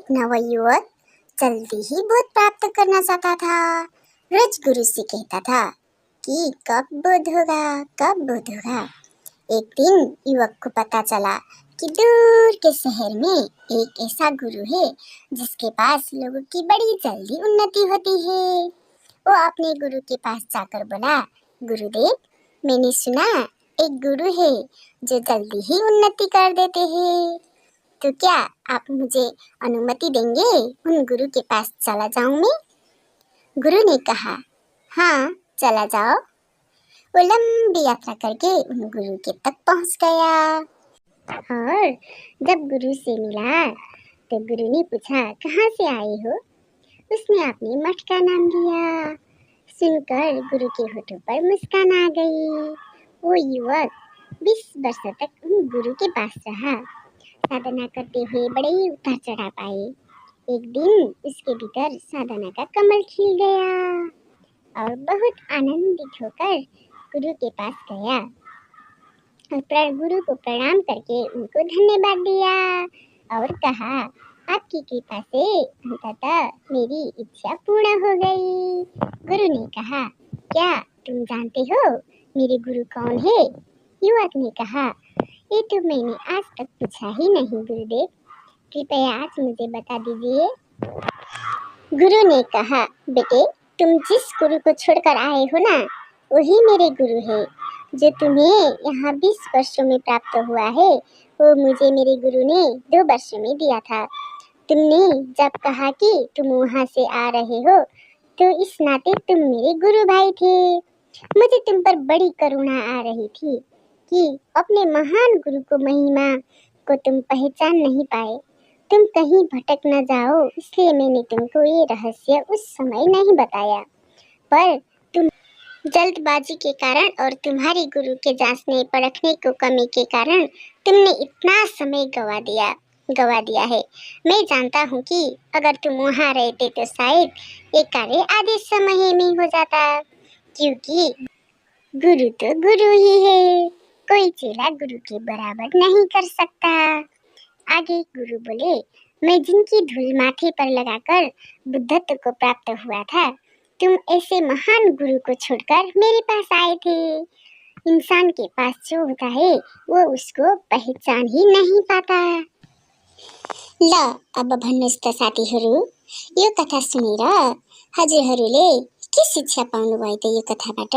नव युवक जल्दी ही बोध प्राप्त करना चाहता था। रोज गुरु से कहता था कि कब बोध होगा, कब बोध होगा। एक दिन युवक को पता चला कि दूर के शहर में एक ऐसा गुरु है जिसके पास लोगों की बड़ी जल्दी उन्नति होती है। वो अपने गुरु के पास जाकर बोला, गुरुदेव, मैंने सुना एक गुरु है जो जल्दी ही उन्नति कर देते हैं, तो क्या आप मुझे अनुमति देंगे उन गुरु के पास चला जाऊं मैं? गुरु ने कहा, हाँ चला जाओ। वो लंबी यात्रा करके उन गुरु के तक पहुंच गया और जब गुरु से मिला तो गुरु ने पूछा, कहाँ से आए हो? उसने अपने मठ का नाम लिया। सुनकर गुरु के होठों पर मुस्कान आ गई। वो युवक 20 वर्षों तक उन गुरु के पास रहा। साधना करते हुए बड़े ही उतार चढ़ाव आए। एक दिन उसके भीतर साधना का कमल खिल गया और बहुत आनंदित होकर गुरु के पास गया और गुरु को प्रणाम करके उनको धन्यवाद दिया और कहा, आपकी कृपा से अंततः मेरी इच्छा पूर्ण हो गई। गुरु ने कहा, क्या तुम जानते हो मेरे गुरु कौन है? युवक ने कहा, ये तो मैंने आज तक पूछा ही नहीं गुरुदेव, कृपया आज मुझे बता दीजिए। गुरु ने कहा, बेटे, तुम जिस गुरु को छोड़कर आए हो ना, वही मेरे गुरु है। जो तुम्हें यहाँ 20 वर्षों में प्राप्त हुआ है वो मुझे मेरे गुरु ने 2 वर्षों में दिया था। तुमने जब कहा कि तुम वहाँ से आ रहे हो तो इस नाते तुम मेरे गुरु भाई थे। मुझे तुम पर बड़ी करुणा आ रही थी कि अपने महान गुरु को महिमा को तुम पहचान नहीं पाए। तुम कहीं भटक न जाओ इसलिए मैंने तुमको ये रहस्य उस समय नहीं बताया, पर तुम जल्दबाजी के कारण और तुम्हारी गुरु के जांचने परखने को कमी के कारण तुमने इतना समय गवा दिया है। मैं जानता हूँ कि अगर तुम वहाँ रहते तो शायद ये कार्य आधे समय में हो जाता, क्योंकि गुरु तो गुरु ही है, कोई चेला गुरु के बराबर नहीं कर सकता। आगे गुरु बोले, मैं जिनकी धूल माथे पर लगाकर बुद्धत्व को प्राप्त हुआ था, तुम ऐसे महान गुरु को छोड़कर मेरे पास आए थे। इंसान के पास जो होता है वो उसको पहचान ही नहीं पाता। ल अब भन्नुहोस् त साथीहरू, यो कथा सुनेर हजुरहरूले के शिक्षा पाउनुभयो त यो कथाबाट?